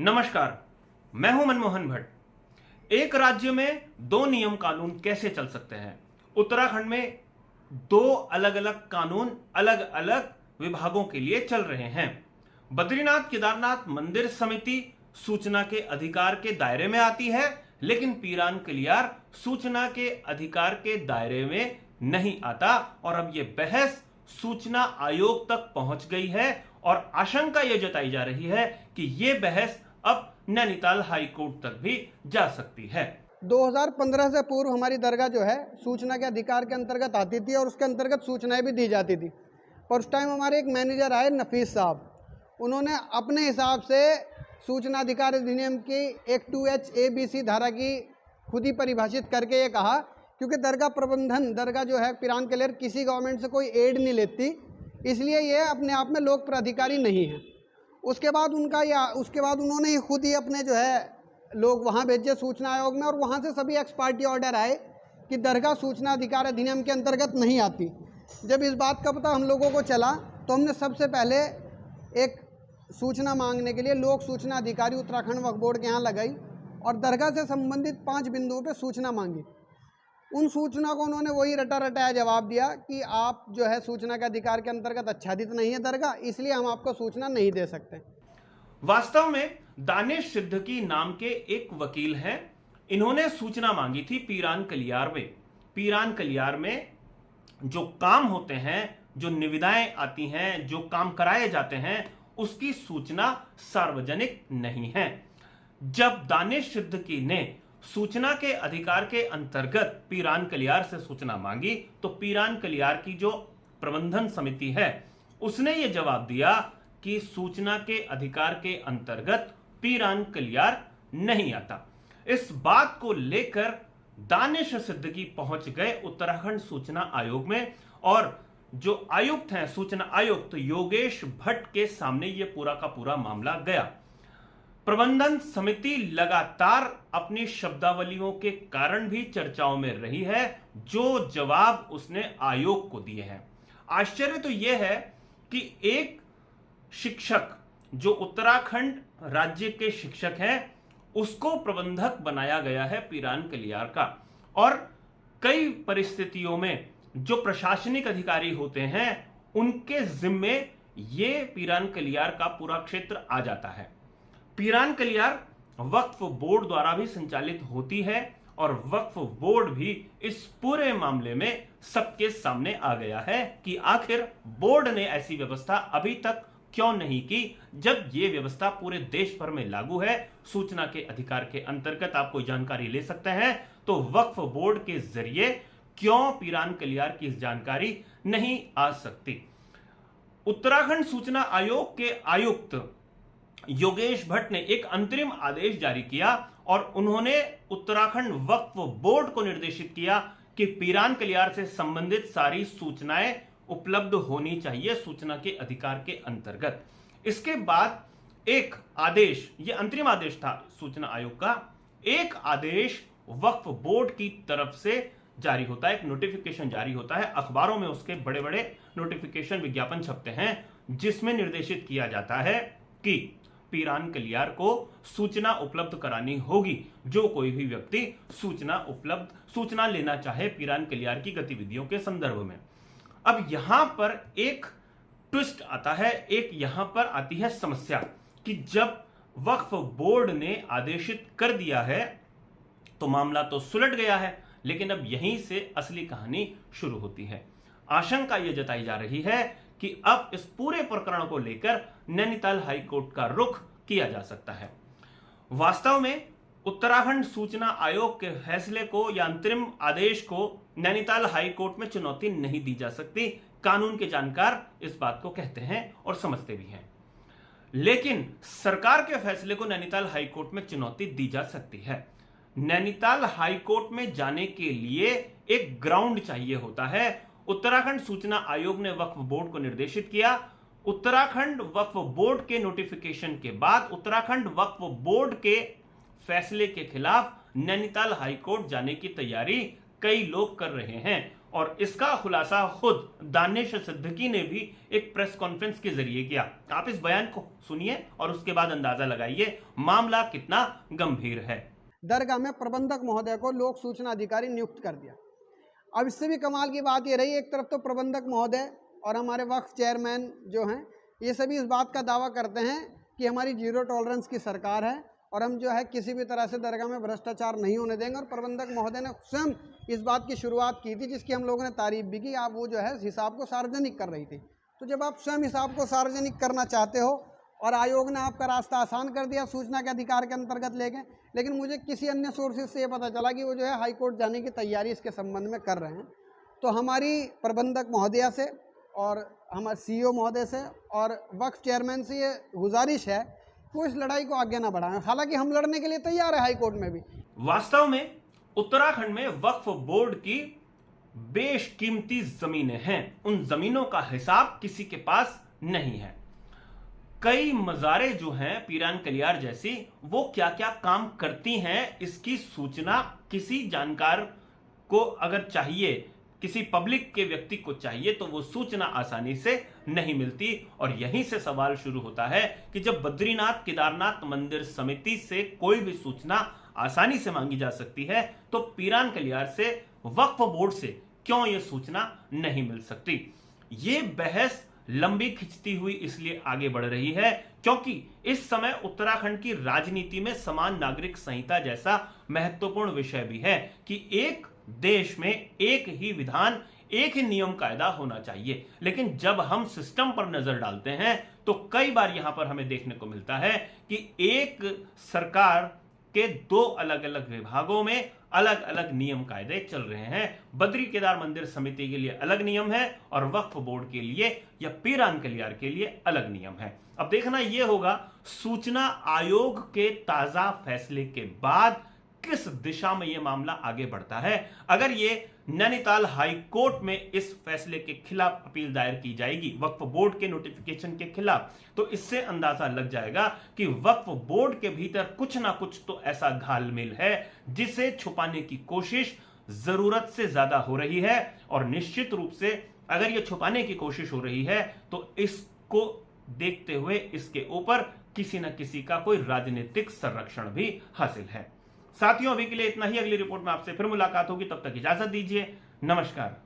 नमस्कार, मैं हूं मनमोहन भट्ट। एक राज्य में दो नियम कानून कैसे चल सकते हैं? उत्तराखंड में दो अलग अलग कानून अलग अलग विभागों के लिए चल रहे हैं। बद्रीनाथ केदारनाथ मंदिर समिति सूचना के अधिकार के दायरे में आती है, लेकिन पीरान कलियार सूचना के अधिकार के दायरे में नहीं आता और अब यह बहस सूचना आयोग तक पहुंच गई है और आशंका यह जताई जा रही है कि यह बहस अब नैनीताल हाई कोर्ट तक भी जा सकती है। 2015 से पूर्व हमारी दरगाह जो है सूचना के अधिकार के अंतर्गत आती थी और उसके अंतर्गत सूचनाएं भी दी जाती थी। पर उस टाइम हमारे एक मैनेजर आए नफीस साहब, उन्होंने अपने हिसाब से सूचना अधिकार अधिनियम की एक 2H ABC धारा की खुद ही परिभाषित करके ये कहा, क्योंकि दरगाह प्रबंधन दरगाह जो है पीरान कलियार किसी गवर्नमेंट से कोई एड नहीं लेती, इसलिए ये अपने आप में लोक प्राधिकारी नहीं है। उसके बाद उन्होंने खुद ही अपने जो है लोग वहाँ भेजे सूचना आयोग में और वहाँ से सभी एक्स पार्टी ऑर्डर आए कि दरगाह सूचना अधिकार अधिनियम के अंतर्गत नहीं आती। जब इस बात का पता हम लोगों को चला तो हमने सबसे पहले एक सूचना मांगने के लिए लोक सूचना अधिकारी उत्तराखंड वक्फ बोर्ड के यहाँ लगाई और दरगाह से संबंधित 5 बिंदुओं पर सूचना मांगी। उन सूचना को उन्होंने वही रटा रटाया जवाब दिया कि आप जो है सूचना के अधिकार के अंतर्गत आच्छादित नहीं है दरगाह, इसलिए हम आपको सूचना नहीं दे सकते। वास्तव में दानिश सिद्दीकी नाम के एक वकील हैं, इन्होंने सूचना मांगी थी पीरान कलियार में। पीरान कलियार में जो काम होते हैं, जो निविदाएं आती हैं, जो काम कराए जाते हैं, उसकी सूचना सार्वजनिक नहीं है। जब दानिश सिद्दीकी ने सूचना के अधिकार के अंतर्गत पीरान कलियार से सूचना मांगी तो पीरान कलियार की जो प्रबंधन समिति है उसने ये जवाब दिया कि सूचना के अधिकार के अंतर्गत पीरान कलियार नहीं आता। इस बात को लेकर दानिश सिद्दीकी पहुंच गए उत्तराखंड सूचना आयोग में और जो आयुक्त हैं सूचना आयुक्त योगेश भट्ट के सामने यह पूरा का पूरा मामला गया। प्रबंधन समिति लगातार अपनी शब्दावलियों के कारण भी चर्चाओं में रही है, जो जवाब उसने आयोग को दिए हैं। आश्चर्य तो यह है कि एक शिक्षक जो उत्तराखंड राज्य के शिक्षक हैं उसको प्रबंधक बनाया गया है पीरान कलियार का, और कई परिस्थितियों में जो प्रशासनिक अधिकारी होते हैं उनके जिम्मे ये पीरान कलियार का पूरा क्षेत्र आ जाता है। पीरान कलियार वक्फ बोर्ड द्वारा भी संचालित होती है और वक्फ बोर्ड भी इस पूरे मामले में सबके सामने आ गया है कि आखिर बोर्ड ने ऐसी व्यवस्था अभी तक क्यों नहीं की, जब यह व्यवस्था पूरे देश भर में लागू है। सूचना के अधिकार के अंतर्गत आप कोई जानकारी ले सकते हैं तो वक्फ बोर्ड के जरिए क्यों पीरान कलियार की जानकारी नहीं आ सकती? उत्तराखंड सूचना आयोग के आयुक्त योगेश भट्ट ने एक अंतरिम आदेश जारी किया और उन्होंने उत्तराखंड वक्फ बोर्ड को निर्देशित किया कि पीरान कलियार से संबंधित सारी सूचनाएं उपलब्ध होनी चाहिए सूचना के अधिकार के अंतर्गत। इसके बाद एक आदेश, ये अंतरिम आदेश था सूचना आयोग का, एक आदेश वक्फ बोर्ड की तरफ से जारी होता है, एक नोटिफिकेशन जारी होता है। अखबारों में उसके बड़े बड़े नोटिफिकेशन विज्ञापन छपते हैं जिसमें निर्देशित किया जाता है कि पीरान कलियार को सूचना उपलब्ध करानी होगी। जो कोई भी व्यक्ति सूचना लेना चाहे पीरान कलियार की गतिविधियों के संदर्भ में। अब यहां पर एक ट्विस्ट आता है, एक यहां पर आती है समस्या कि जब वक्फ बोर्ड ने आदेशित कर दिया है तो मामला तो सुलट गया है, लेकिन अब यहीं से असली कहानी शुरू होती है। आशंका यह जताई जा रही है कि अब इस पूरे प्रकरण को लेकर नैनीताल हाई कोर्ट का रुख किया जा सकता है। वास्तव में उत्तराखंड सूचना आयोग के फैसले को या अंतरिम आदेश को नैनीताल हाई कोर्ट में चुनौती नहीं दी जा सकती। कानून के जानकार इस बात को कहते हैं और समझते भी हैं, लेकिन सरकार के फैसले को नैनीताल हाई कोर्ट में चुनौती दी जा सकती है। नैनीताल हाई कोर्ट में जाने के लिए एक ग्राउंड चाहिए होता है। उत्तराखंड सूचना आयोग ने वक्फ बोर्ड को निर्देशित किया। उत्तराखंड वक्फ बोर्ड के नोटिफिकेशन के बाद उत्तराखंड वक्फ बोर्ड के फैसले के खिलाफ नैनीताल हाई कोर्ट जाने की तैयारी कई लोग कर रहे हैं और इसका खुलासा खुद दानिश सिद्दीकी ने भी एक प्रेस कॉन्फ्रेंस के जरिए किया। आप इस बयान को सुनिए और उसके बाद अंदाजा लगाइए मामला कितना गंभीर है। दरगाह में प्रबंधक महोदय को लोक सूचना अधिकारी नियुक्त कर दिया। अब इससे भी कमाल की बात ये रही, एक तरफ तो प्रबंधक महोदय और हमारे वक्फ चेयरमैन जो हैं ये सभी इस बात का दावा करते हैं कि हमारी जीरो टॉलरेंस की सरकार है और हम जो है किसी भी तरह से दरगाह में भ्रष्टाचार नहीं होने देंगे। और प्रबंधक महोदय ने स्वयं इस बात की शुरुआत की थी, जिसकी हम लोगों ने तारीफ भी की। आप वो जो है हिसाब को सार्वजनिक कर रही थी। तो जब आप स्वयं हिसाब को सार्वजनिक करना चाहते हो और आयोग ने आपका रास्ता आसान कर दिया सूचना के अधिकार के अंतर्गत लेके, लेकिन मुझे किसी अन्य सोर्सेज से ये पता चला कि वो जो है हाई कोर्ट जाने की तैयारी इसके संबंध में कर रहे हैं। तो हमारी प्रबंधक महोदया से और हमारे CEO महोदय से और वक्फ चेयरमैन से ये गुजारिश है कि वो इस लड़ाई को आगे ना बढ़ाएं। हालांकि हम लड़ने के लिए तैयार है हाई कोर्ट में भी। वास्तव में उत्तराखंड में वक्फ बोर्ड की बेशकीमती जमीनें हैं। उन जमीनों का हिसाब किसी के पास नहीं है। कई मज़ारे जो हैं पीरान कलियार जैसी, वो क्या क्या काम करती हैं इसकी सूचना किसी जानकार को अगर चाहिए, किसी पब्लिक के व्यक्ति को चाहिए, तो वो सूचना आसानी से नहीं मिलती। और यहीं से सवाल शुरू होता है कि जब बद्रीनाथ केदारनाथ मंदिर समिति से कोई भी सूचना आसानी से मांगी जा सकती है, तो पीरान कलियार से, वक्फ बोर्ड से क्यों यह सूचना नहीं मिल सकती? ये बहस लंबी खिंचती हुई इसलिए आगे बढ़ रही है क्योंकि इस समय उत्तराखंड की राजनीति में समान नागरिक संहिता जैसा महत्वपूर्ण विषय भी है कि एक देश में एक ही विधान, एक ही नियम कायदा होना चाहिए। लेकिन जब हम सिस्टम पर नजर डालते हैं तो कई बार यहां पर हमें देखने को मिलता है कि एक सरकार के दो अलग अलग विभागों में अलग अलग नियम कायदे चल रहे हैं। बद्री केदार मंदिर समिति के लिए अलग नियम है और वक्फ बोर्ड के लिए या पीरान कलियार के लिए अलग नियम है। अब देखना यह होगा सूचना आयोग के ताजा फैसले के बाद किस दिशा में यह मामला आगे बढ़ता है। अगर यह नैनीताल हाई कोर्ट में इस फैसले के खिलाफ अपील दायर की जाएगी, वक्फ बोर्ड के नोटिफिकेशन के खिलाफ, तो इससे अंदाजा लग जाएगा कि वक्फ बोर्ड के भीतर कुछ ना कुछ तो ऐसा घालमेल है जिसे छुपाने की कोशिश जरूरत से ज्यादा हो रही है। और निश्चित रूप से अगर यह छुपाने की कोशिश हो रही है तो इसको देखते हुए इसके ऊपर किसी न किसी का कोई राजनीतिक संरक्षण भी हासिल है। साथियों, अभी के लिए इतना ही। अगली रिपोर्ट में आपसे फिर मुलाकात होगी, तब तक इजाजत दीजिए। नमस्कार।